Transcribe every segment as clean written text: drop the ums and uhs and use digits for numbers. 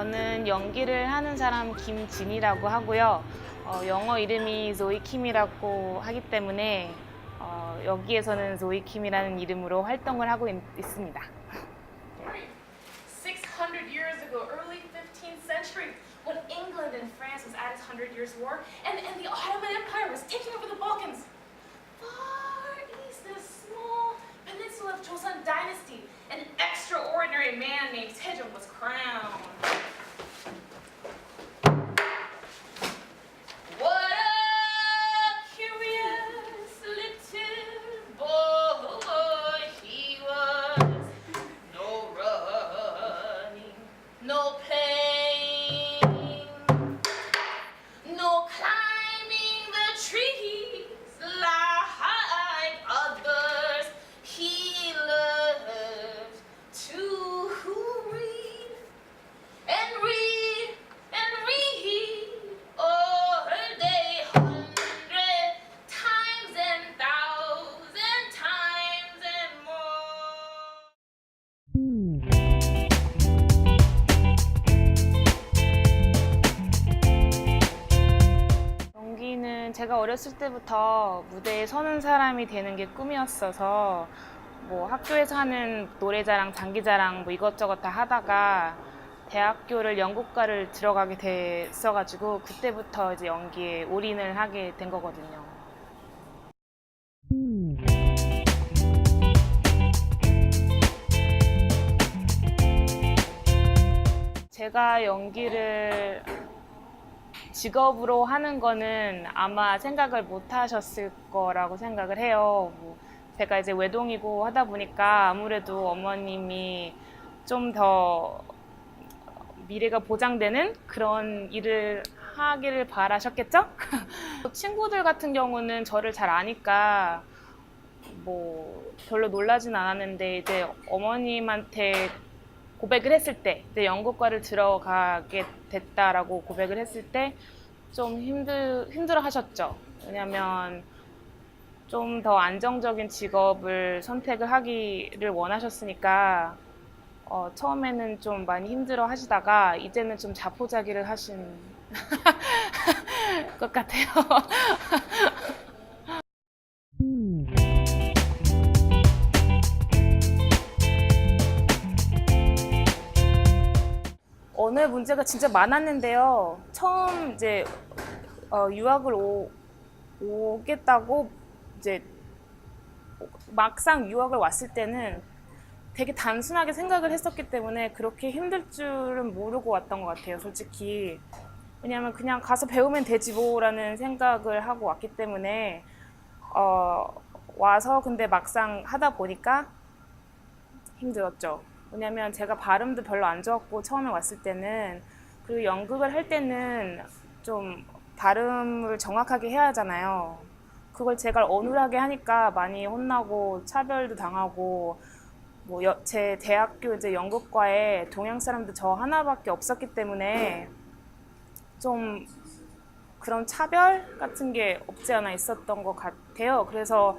저는 연기를 하는 사람 김진이라고 하고요. 영어 이름이 조이 킴이라고 하기 때문에 여기에서는 조이 킴이라는 이름으로 활동을 하고 있습니다. 600 years ago, early 15th century, when England and France was at its 100 Years' War, and the Ottoman Empire was taking over the Balkans. Far east, in a small peninsula of Joseon Dynasty, an extraordinary man named Sejong was crowned. What a curious little boy he was. No running, no playing, no climbing the trees like others. He loved to read and read and read all day, 100 times and 1,000 times and more. 연기는 제가 어렸을 때부터 무대에 서는 사람이 되는 게 꿈이었어서 뭐 학교에서 하는 노래자랑, 장기자랑 뭐 이것저것 다 하다가 대학교를 연극과를 들어가게 됐어가지고 그때부터 이제 연기에 올인을 하게 된 거거든요. 제가 연기를 직업으로 하는 거는 아마 생각을 못 하셨을 거라고 생각을 해요. 제가 이제 외동이고 하다 보니까 아무래도 어머님이 좀 더 미래가 보장되는 그런 일을 하기를 바라셨겠죠? 친구들 같은 경우는 저를 잘 아니까 뭐 별로 놀라진 않았는데 이제 어머님한테 고백을 했을 때, 이제 연극과를 들어가게 됐다라고 고백을 했을 때 좀 힘들어 하셨죠. 왜냐면 좀 더 안정적인 직업을 선택을 하기를 원하셨으니까 처음에는 좀 많이 힘들어 하시다가 이제는 좀 자포자기를 하신 것 같아요. 언어의 문제가 진짜 많았는데요. 처음 이제 유학을 오겠다고 이제 막상 유학을 왔을 때는 되게 단순하게 생각을 했었기 때문에 그렇게 힘들 줄은 모르고 왔던 것 같아요, 솔직히. 왜냐하면 그냥 가서 배우면 되지 뭐라는 생각을 하고 왔기 때문에 와서 근데 막상 하다 보니까 힘들었죠. 왜냐면 제가 발음도 별로 안 좋았고 처음에 왔을 때는, 그리고 연극을 할 때는 좀 발음을 정확하게 해야 하잖아요. 그걸 제가 어눌하게 하니까 많이 혼나고 차별도 당하고, 뭐 제 대학교 이제 연극과에 동양 사람도 저 하나밖에 없었기 때문에 좀 그런 차별 같은 게 없지 않아 있었던 것 같아요. 그래서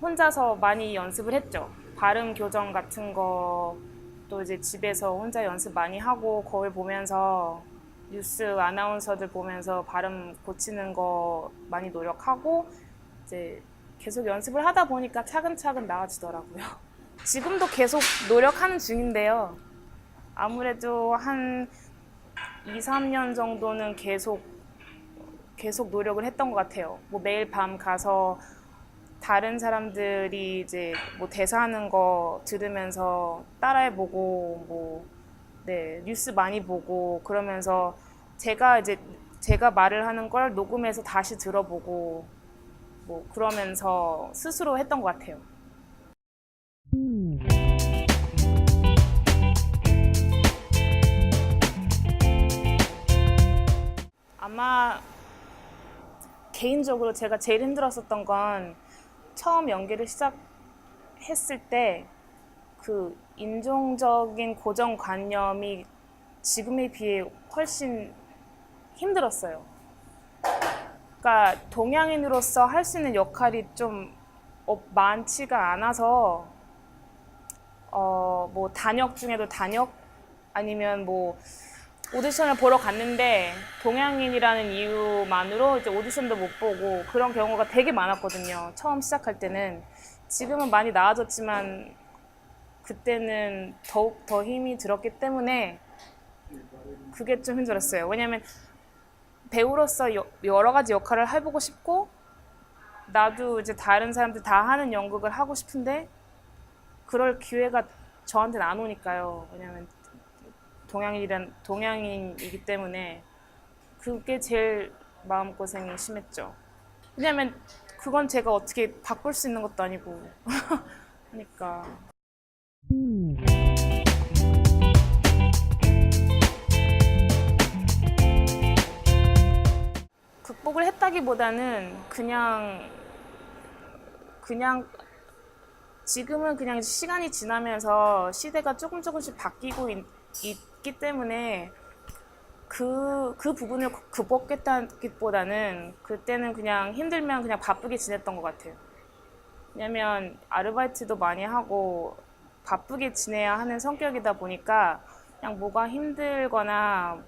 혼자서 많이 연습을 했죠. 발음 교정 같은 것도 이제 집에서 혼자 연습 많이 하고, 거울 보면서 뉴스 아나운서들 보면서 발음 고치는 거 많이 노력하고 이제 계속 연습을 하다 보니까 차근차근 나아지더라고요. 지금도 계속 노력하는 중인데요. 아무래도 한 2, 3년 정도는 계속 노력을 했던 것 같아요. 뭐 매일 밤 가서 다른 사람들이 이제 뭐 대사하는 거 들으면서 따라해보고, 뭐 네, 뉴스 많이 보고 그러면서 제가 말을 하는 걸 녹음해서 다시 들어보고 뭐 그러면서 스스로 했던 것 같아요. 아마 개인적으로 제가 제일 힘들었었던 건 처음 연기를 시작했을 때 그 인종적인 고정관념이 지금에 비해 훨씬 힘들었어요. 그러니까 동양인으로서 할 수 있는 역할이 좀 많지가 않아서 뭐 단역 중에도 단역 아니면 뭐 오디션을 보러 갔는데 동양인이라는 이유만으로 이제 오디션도 못 보고 그런 경우가 되게 많았거든요. 처음 시작할 때는. 지금은 많이 나아졌지만 그때는 더욱 더 힘이 들었기 때문에 그게 좀 힘들었어요. 왜냐면 배우로서 여러 가지 역할을 해보고 싶고 나도 이제 다른 사람들 다 하는 연극을 하고 싶은데 그럴 기회가 저한테는 안 오니까요. 왜냐면 동양인이기 때문에 그게 제일 마음고생이 심했죠. 왜냐면 그건 제가 어떻게 바꿀 수 있는 것도 아니고 하니까. 극복을 했다기보다는 그냥 지금은 그냥 시간이 지나면서 시대가 조금씩 바뀌고 있기 때문에 그 부분을 극복했다기보다는 그때는 그냥 힘들면 그냥 바쁘게 지냈던 것 같아요. 왜냐면 아르바이트도 많이 하고 바쁘게 지내야 하는 성격이다 보니까 그냥 뭐가 힘들거나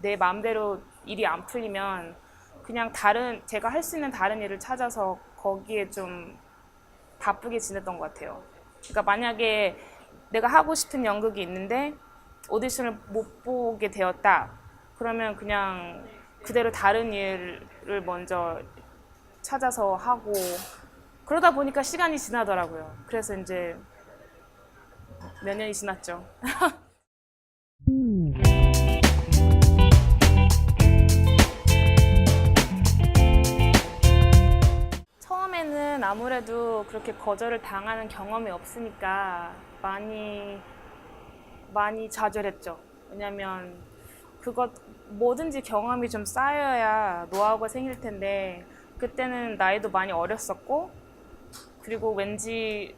내 마음대로 일이 안 풀리면 그냥 제가 할 수 있는 다른 일을 찾아서 거기에 좀 바쁘게 지냈던 것 같아요. 그러니까 만약에 내가 하고 싶은 연극이 있는데 오디션을 못 보게 되었다. 그러면 그냥 그대로 다른 일을 먼저 찾아서 하고 그러다 보니까 시간이 지나더라고요. 그래서 이제 몇 년이 지났죠. 처음에는 아무래도 그렇게 거절을 당하는 경험이 없으니까 많이 좌절했죠. 왜냐면 뭐든지 경험이 좀 쌓여야 노하우가 생길 텐데 그때는 나이도 많이 어렸었고 그리고 왠지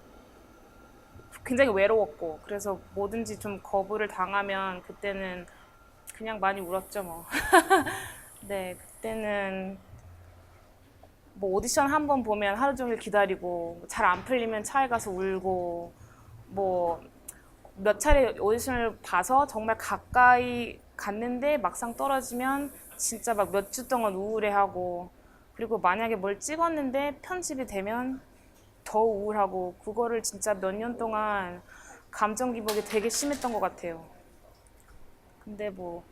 굉장히 외로웠고 그래서 뭐든지 좀 거부를 당하면 그때는 그냥 많이 울었죠 뭐. 네, 그때는 뭐 오디션 한 번 보면 하루 종일 기다리고 잘 안 풀리면 차에 가서 울고 뭐 몇 차례 오디션을 봐서 정말 가까이 갔는데 막상 떨어지면 진짜 막 몇 주 동안 우울해하고 그리고 만약에 뭘 찍었는데 편집이 되면 더 우울하고 그거를 진짜 몇 년 동안 감정 기복이 되게 심했던 것 같아요. 근데 뭐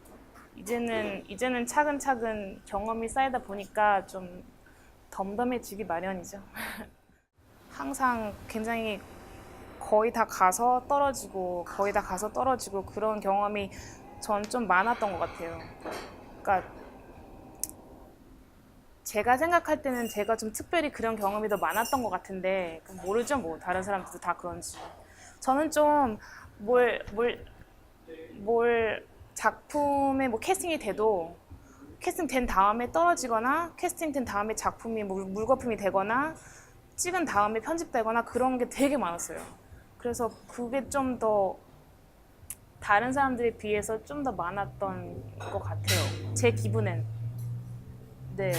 이제는 차근차근 경험이 쌓이다 보니까 좀 덤덤해지기 마련이죠. 항상 굉장히 거의 다 가서 떨어지고 그런 경험이 전 좀 많았던 것 같아요. 그러니까 제가 생각할 때는 제가 좀 특별히 그런 경험이 더 많았던 것 같은데 모르죠 뭐 다른 사람들도 다 그런지. 저는 좀 뭘 작품에 뭐 캐스팅이 돼도 캐스팅된 다음에 떨어지거나 캐스팅된 다음에 작품이 물거품이 되거나 찍은 다음에 편집되거나 그런 게 되게 많았어요. 그래서 그게 좀 더 다른 사람들에 비해서 좀 더 많았던 것 같아요. 제 기분엔. 네.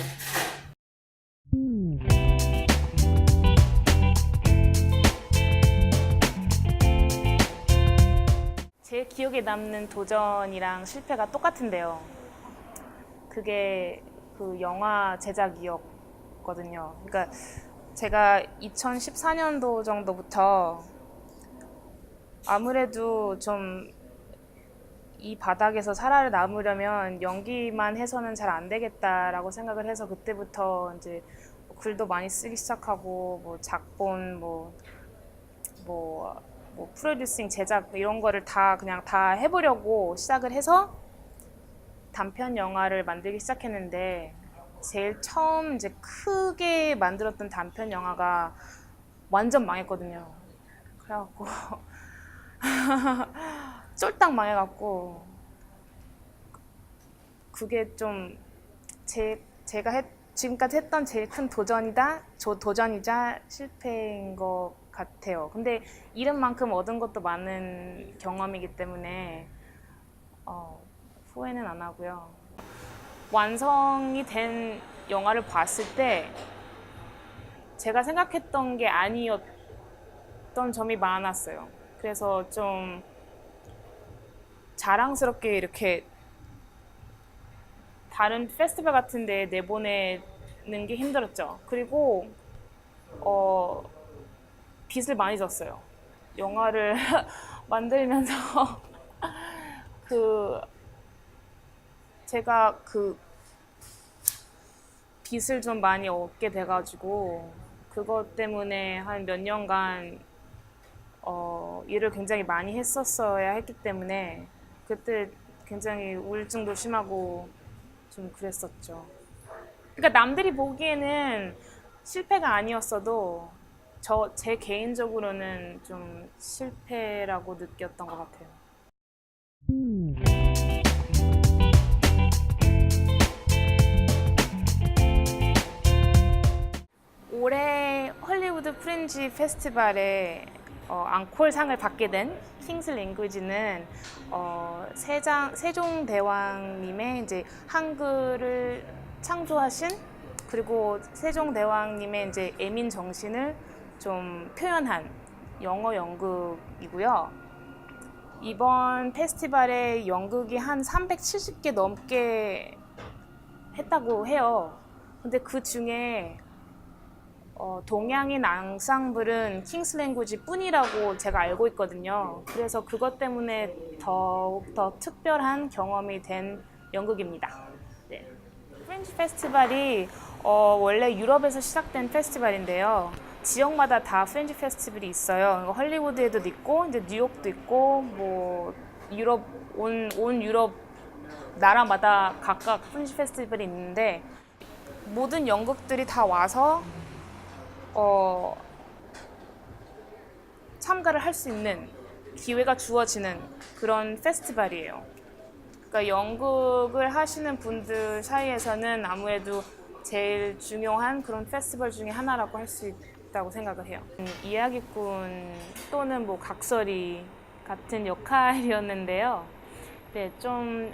제 기억에 남는 도전이랑 실패가 똑같은데요. 그게 그 영화 제작이었거든요. 그러니까 제가 2014년도 정도부터 아무래도 좀 이 바닥에서 살아남으려면 연기만 해서는 잘 안 되겠다라고 생각을 해서 그때부터 이제 글도 많이 쓰기 시작하고 뭐 작본 뭐 프로듀싱 제작 이런 거를 그냥 다 해보려고 시작을 해서 단편 영화를 만들기 시작했는데 제일 처음 이제 크게 만들었던 단편 영화가 완전 망했거든요. 그래갖고 쫄딱 망해갖고 그게 좀 제가 지금까지 했던 제일 큰 도전이자 실패인 것 같아요. 근데 이름만큼 얻은 것도 많은 경험이기 때문에 후회는 안 하고요. 완성이 된 영화를 봤을 때 제가 생각했던 게 아니었던 점이 많았어요. 그래서 좀 자랑스럽게 이렇게 다른 페스티벌 같은 데 내보내는 게 힘들었죠. 그리고 빚을 많이 졌어요. 영화를 만들면서 그 제가 그 빚을 좀 많이 얻게 돼가지고 그것 때문에 한 몇 년간 일을 굉장히 많이 했었어야 했기 때문에 그때 굉장히 우울증도 심하고 좀 그랬었죠. 그러니까 남들이 보기에는 실패가 아니었어도 제 개인적으로는 좀 실패라고 느꼈던 것 같아요. 올해 헐리우드 프린지 페스티벌에 앙콜상을 받게 된 킹스 랭귀지는 세종대왕님의 이제 한글을 창조하신, 그리고 세종대왕님의 이제 애민 정신을 좀 표현한 영어 연극이고요. 이번 페스티벌에 연극이 한 370개 넘게 했다고 해요. 근데 그 중에 동양인 앙상블은 킹스 랭귀지 뿐이라고 제가 알고 있거든요. 그래서 그것 때문에 더욱더 특별한 경험이 된 연극입니다. 네. 프렌치 페스티벌이 원래 유럽에서 시작된 페스티벌인데요. 지역마다 다 프렌치 페스티벌이 있어요. 헐리우드에도 있고, 이제 뉴욕도 있고, 뭐 유럽 온 유럽 나라마다 각각 프렌치 페스티벌이 있는데 모든 연극들이 다 와서 참가를 할 수 있는 기회가 주어지는 그런 페스티벌이에요. 그러니까 연극을 하시는 분들 사이에서는 아무래도 제일 중요한 그런 페스티벌 중에 하나라고 할 수 있다고 생각을 해요. 이야기꾼 또는 뭐 각설이 같은 역할이었는데요. 네, 좀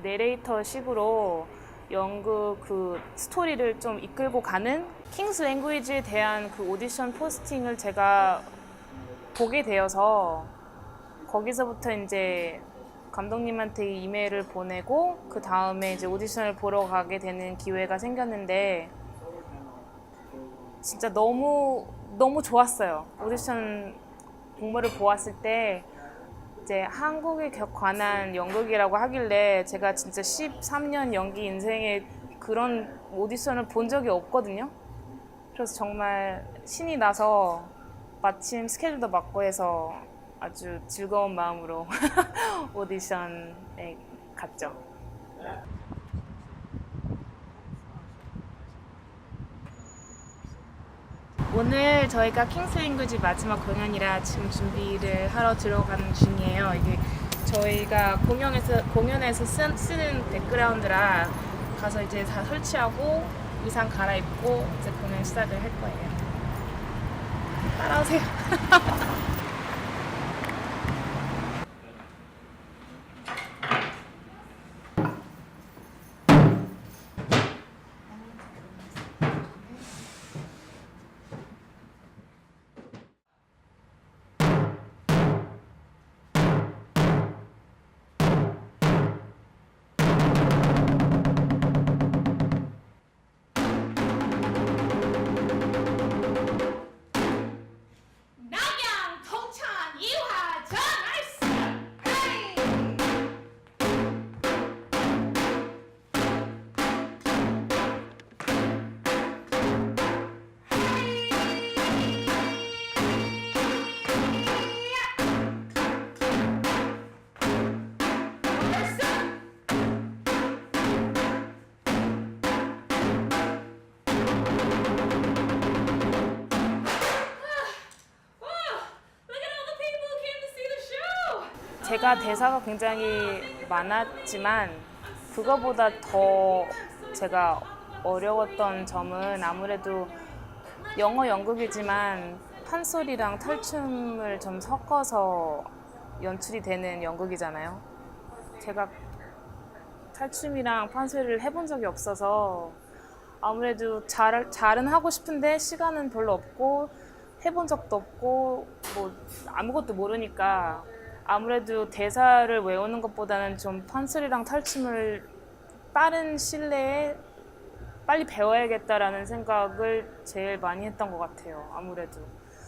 내레이터 식으로 연극 그 스토리를 좀 이끌고 가는 킹스 랭귀지에 대한 그 오디션 포스팅을 제가 보게 되어서 거기서부터 이제 감독님한테 이메일을 보내고 그 다음에 이제 오디션을 보러 가게 되는 기회가 생겼는데 진짜 너무 좋았어요. 오디션 공모를 보았을 때 이제 한국에 관한 연극이라고 하길래 제가 진짜 13년 연기 인생에 그런 오디션을 본 적이 없거든요. 그래서 정말 신이 나서 마침 스케줄도 맞고 해서 아주 즐거운 마음으로 오디션에 갔죠. 오늘 저희가 킹스 랭귀지 마지막 공연이라 지금 준비를 하러 들어가는 중이에요. 이게 저희가 공연에서 쓰는 백그라운드라 가서 이제 다 설치하고 의상 갈아입고 이제 공연 시작을 할 거예요. 따라오세요. 남양 통천 이화 전할수 제가 대사가 굉장히 많았지만 그거보다 더 제가 어려웠던 점은 아무래도 영어 연극이지만 판소리랑 탈춤을 좀 섞어서 연출이 되는 연극이잖아요. 제가 탈춤이랑 판소리를 해본 적이 없어서 아무래도 잘은 하고 싶은데 시간은 별로 없고 해본 적도 없고 뭐 아무것도 모르니까 아무래도 대사를 외우는 것보다는 좀 판소리랑 탈춤을 빠른 실내에 빨리 배워야겠다라는 생각을 제일 많이 했던 것 같아요. 아무래도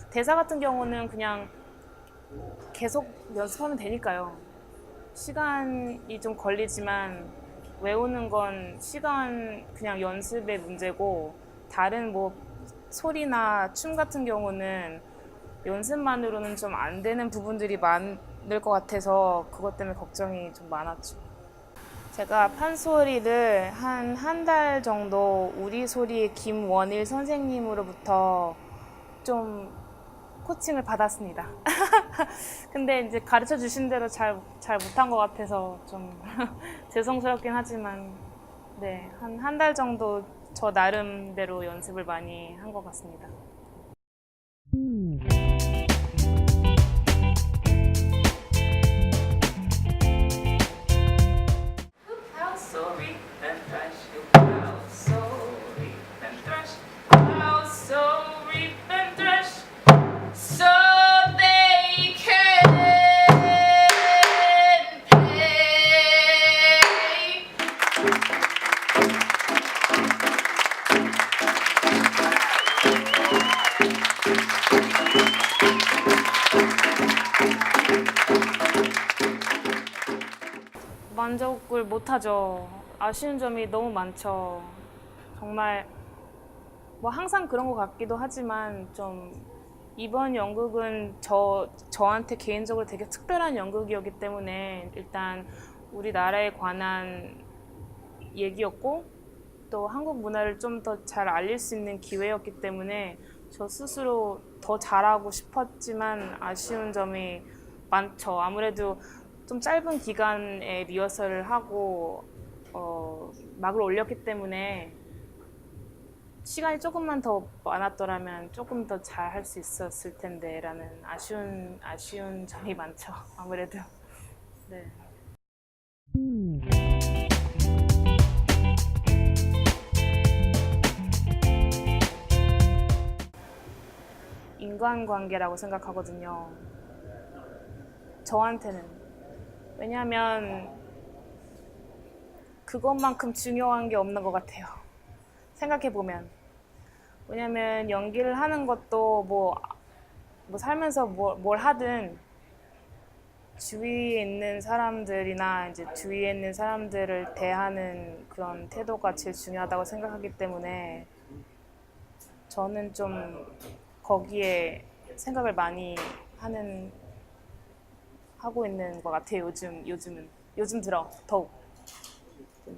대사 같은 경우는 그냥 계속 연습하면 되니까요. 시간이 좀 걸리지만 외우는 건 시간 그냥 연습의 문제고, 다른 뭐 소리나 춤 같은 경우는 연습만으로는 좀 안 되는 부분들이 많을 것 같아서 그것 때문에 걱정이 좀 많았죠. 제가 판소리를 한 달 정도 우리 소리의 김원일 선생님으로부터 좀 코칭을 받았습니다. 근데 이제 가르쳐 주신 대로 잘 못한 것 같아서 좀 죄송스럽긴 하지만, 네, 한 달 정도 저 나름대로 연습을 많이 한 것 같습니다. Plow so reap and thresh, plow so reap and thresh, plow so reap and thresh, so they can pay. 만족을 못하죠. 아쉬운 점이 너무 많죠. 정말 뭐 항상 그런 것 같기도 하지만, 좀 이번 연극은 저한테 개인적으로 되게 특별한 연극이었기 때문에 일단 우리나라에 관한 얘기였고, 또 한국 문화를 좀 더 잘 알릴 수 있는 기회였기 때문에 저 스스로 더 잘하고 싶었지만 아쉬운 점이 많죠. 아무래도 좀 짧은 기간에 리허설을 하고 막을 올렸기 때문에 시간이 조금만 더 많았더라면 조금 더 잘 할 수 있었을 텐데라는 아쉬운 점이 많죠. 아무래도. 네. 인간관계라고 생각하거든요. 저한테는. 왜냐하면 그것만큼 중요한 게 없는 것 같아요. 생각해보면. 왜냐하면 연기를 하는 것도 뭐 살면서 뭘 하든 주위에 있는 사람들이나 이제 주위에 있는 사람들을 대하는 그런 태도가 제일 중요하다고 생각하기 때문에 저는 좀 거기에 생각을 많이 하고 있는 것 같아요. 요즘 들어 더욱. 네.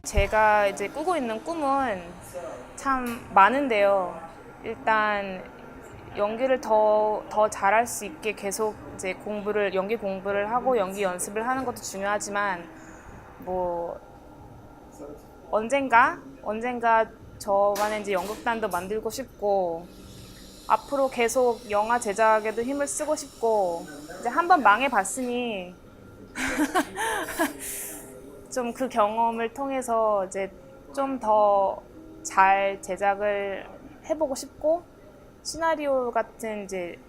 제가 이제 꾸고 있는 꿈은 참 많은데요. 일단 연기를 더 잘할 수 있게 계속 이제 연기 공부를 하고 연기 연습을 하는 것도 중요하지만, 뭐 언젠가 저만의 이제 연극단도 만들고 싶고, 앞으로 계속 영화 제작에도 힘을 쓰고 싶고, 이제 한번 망해봤으니 좀 그 경험을 통해서 이제 좀 더 잘 제작을 해보고 싶고, 시나리오 같은 이제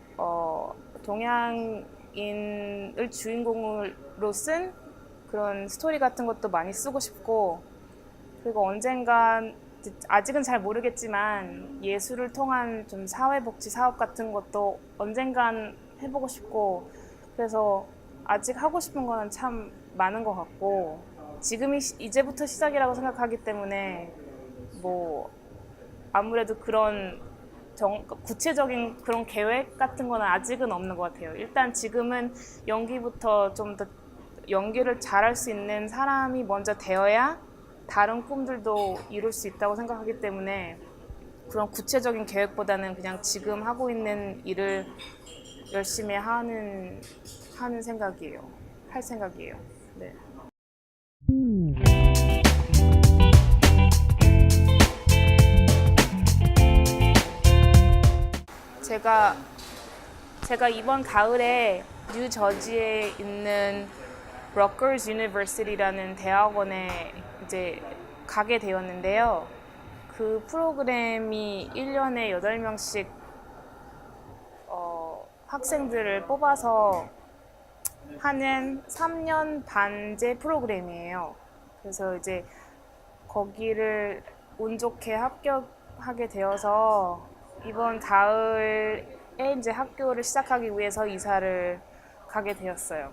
동양인을 주인공으로 쓴 그런 스토리 같은 것도 많이 쓰고 싶고, 그리고 언젠간 아직은 잘 모르겠지만 예술을 통한 좀 사회복지 사업 같은 것도 언젠간 해보고 싶고, 그래서 아직 하고 싶은 거는 참 많은 것 같고, 지금이 이제부터 시작이라고 생각하기 때문에 뭐 아무래도 그런 구체적인 그런 계획 같은 거는 아직은 없는 것 같아요. 일단 지금은 연기부터 좀 더 연기를 잘할 수 있는 사람이 먼저 되어야 다른 꿈들도 이룰 수 있다고 생각하기 때문에 그런 구체적인 계획보다는 그냥 지금 하고 있는 일을 열심히 할 생각이에요. 네. 제가 이번 가을에 뉴저지에 있는 Rutgers University라는 대학원에 이제 가게 되었는데요. 그 프로그램이 1년에 8명씩 학생들을 뽑아서 하는 3년 반제 프로그램이에요. 그래서 이제 거기를 운 좋게 합격하게 되어서 이번 가을에 이제 학교를 시작하기 위해서 이사를 가게 되었어요.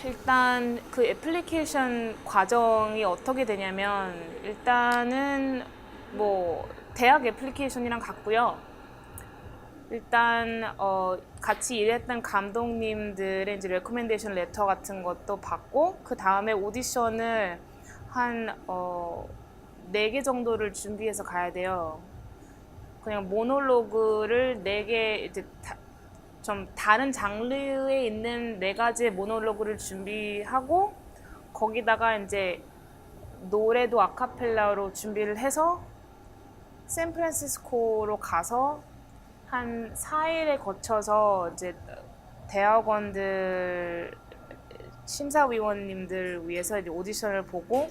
일단 그 애플리케이션 과정이 어떻게 되냐면 일단은 뭐 대학 애플리케이션이랑 같고요. 일단 같이 일했던 감독님들의 이제 레코멘데이션 레터 같은 것도 받고 그 다음에 오디션을 한 4개 정도를 준비해서 가야 돼요. 그냥 모놀로그를 4개 이제 좀 다른 장르에 있는 4가지의 모놀로그를 준비하고 거기다가 이제 노래도 아카펠라로 준비를 해서 샌프란시스코로 가서 한 4일에 거쳐서 이제 대학원들 심사위원님들 위해서 이제 오디션을 보고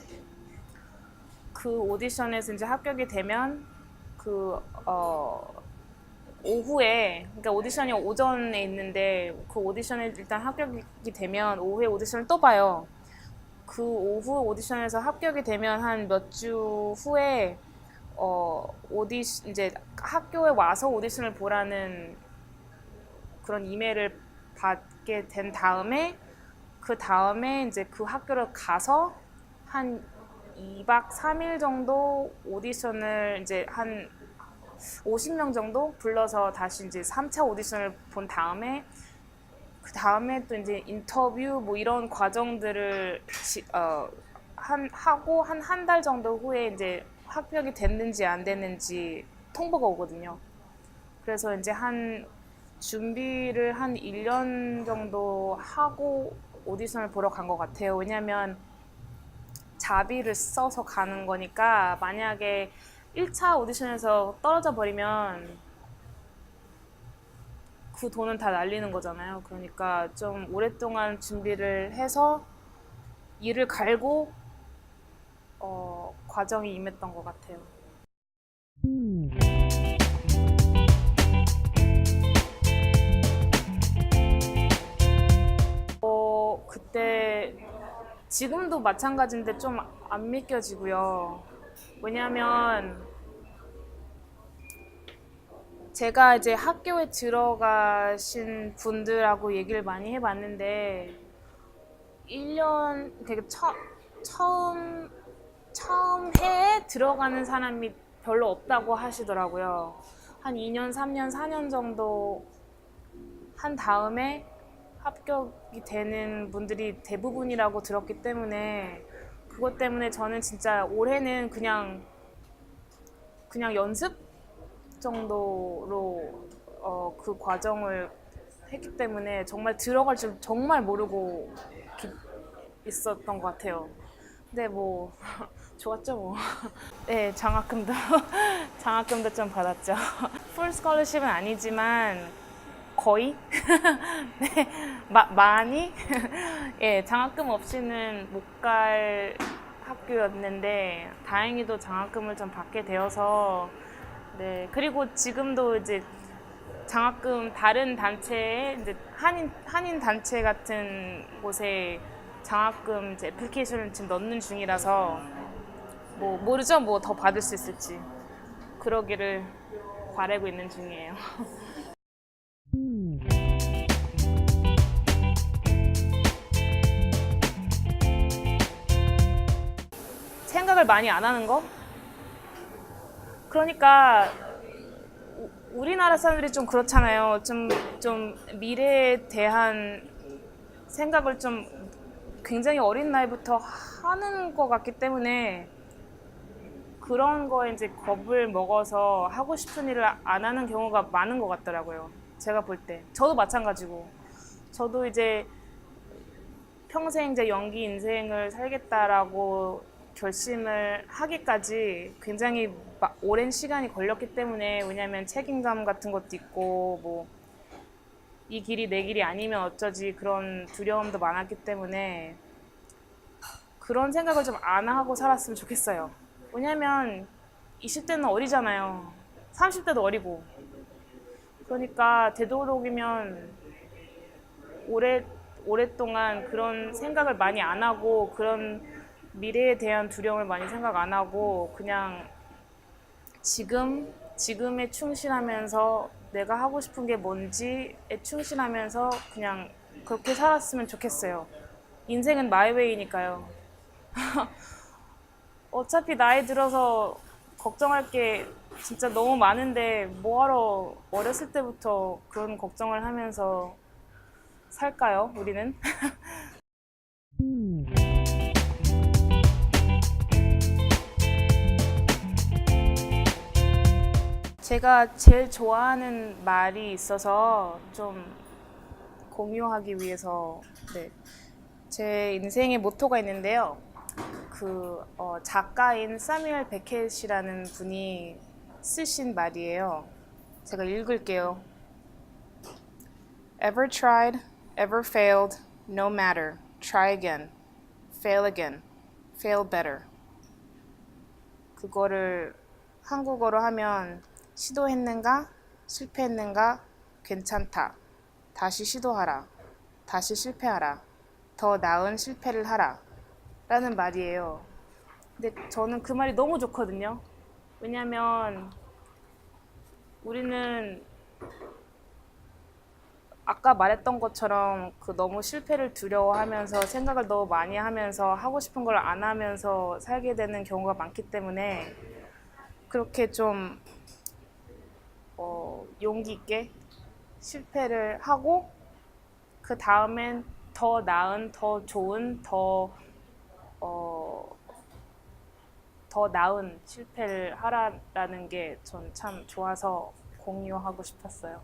그 오디션에서 이제 합격이 되면 그 오후에 그러니까 오디션이 오전에 있는데 그 오디션에 일단 합격이 되면 오후에 오디션을 또 봐요. 그 오후 오디션에서 합격이 되면 한 몇 주 후에 이제 학교에 와서 오디션을 보라는 그런 이메일을 받게 된 다음에 그 다음에 이제 그 학교를 가서 한 2박 3일 정도 오디션을 이제 한 50명 정도 불러서 다시 이제 3차 오디션을 본 다음에 그 다음에 또 이제 인터뷰 뭐 이런 과정들을 하고 한 달 정도 후에 이제 합격이 됐는지 안 됐는지 통보가 오거든요. 그래서 이제 준비를 한 1년 정도 하고 오디션을 보러 간 것 같아요. 왜냐면 자비를 써서 가는 거니까 만약에 1차 오디션에서 떨어져 버리면 그 돈은 다 날리는 거잖아요. 그러니까 좀 오랫동안 준비를 해서 이를 갈고 과정이 임했던 것 같아요. 그때 지금도 마찬가지인데 좀 안 믿겨지고요. 왜냐면 제가 이제 학교에 들어가신 분들하고 얘기를 많이 해봤는데 1년 되게 처음 해에 들어가는 사람이 별로 없다고 하시더라고요. 한 2년, 3년, 4년 정도 한 다음에 합격이 되는 분들이 대부분이라고 들었기 때문에 그것 때문에 저는 진짜 올해는 그냥 연습 정도로 그 과정을 했기 때문에 정말 들어갈 줄 정말 모르고 있었던 것 같아요. 근데 뭐 좋았죠 뭐. 네, 장학금도 좀 받았죠. 풀 스콜러십은 아니지만 거의 네, 많이 예, 장학금 없이는 못 갈 학교였는데 다행히도 장학금을 좀 받게 되어서 네, 그리고 지금도 이제 장학금 다른 단체에 이제 한인 단체 같은 곳에 장학금 이제 애플리케이션을 지금 넣는 중이라서 뭐 모르죠, 뭐 더 받을 수 있을지. 그러기를 바라고 있는 중이에요. 생각을 많이 안 하는 거? 그러니까 우리나라 사람들이 좀 그렇잖아요. 좀 미래에 대한 생각을 좀 굉장히 어린 나이부터 하는 것 같기 때문에 그런 거에 이제 겁을 먹어서 하고 싶은 일을 안 하는 경우가 많은 것 같더라고요. 제가 볼 때. 저도 마찬가지고. 저도 이제 평생 이제 연기 인생을 살겠다라고 결심을 하기까지 굉장히 오랜 시간이 걸렸기 때문에 왜냐면 책임감 같은 것도 있고 뭐 이 길이 내 길이 아니면 어쩌지 그런 두려움도 많았기 때문에 그런 생각을 좀 안 하고 살았으면 좋겠어요. 왜냐면 20대는 어리잖아요. 30대도 어리고. 그러니까 되도록이면 오랫동안 그런 생각을 많이 안 하고 그런 미래에 대한 두려움을 많이 생각 안 하고 그냥 지금에 충실하면서 내가 하고 싶은 게 뭔지에 충실하면서 그냥 그렇게 살았으면 좋겠어요. 인생은 마이웨이니까요. 어차피 나이 들어서 걱정할 게 진짜 너무 많은데 뭐하러 어렸을 때부터 그런 걱정을 하면서 살까요, 우리는? 제가 제일 좋아하는 말이 있어서 좀 공유하기 위해서 네. 제 인생의 모토가 있는데요. 작가인 사뮤엘 베켓이라는 분이 쓰신 말이에요. 제가 읽을게요. Ever tried, ever failed, no matter. Try again, fail better. 그거를 한국어로 하면 시도했는가? 실패했는가? 괜찮다. 다시 시도하라. 다시 실패하라. 더 나은 실패를 하라. 라는 말이에요. 근데 저는 그 말이 너무 좋거든요. 왜냐면 우리는 아까 말했던 것처럼 그 너무 실패를 두려워하면서 생각을 너무 많이 하면서 하고 싶은 걸 안 하면서 살게 되는 경우가 많기 때문에 그렇게 좀 용기 있게 실패를 하고 그 다음엔 더 나은, 더 좋은, 더 나은 실패를 하라라는 게 전 참 좋아서 공유하고 싶었어요.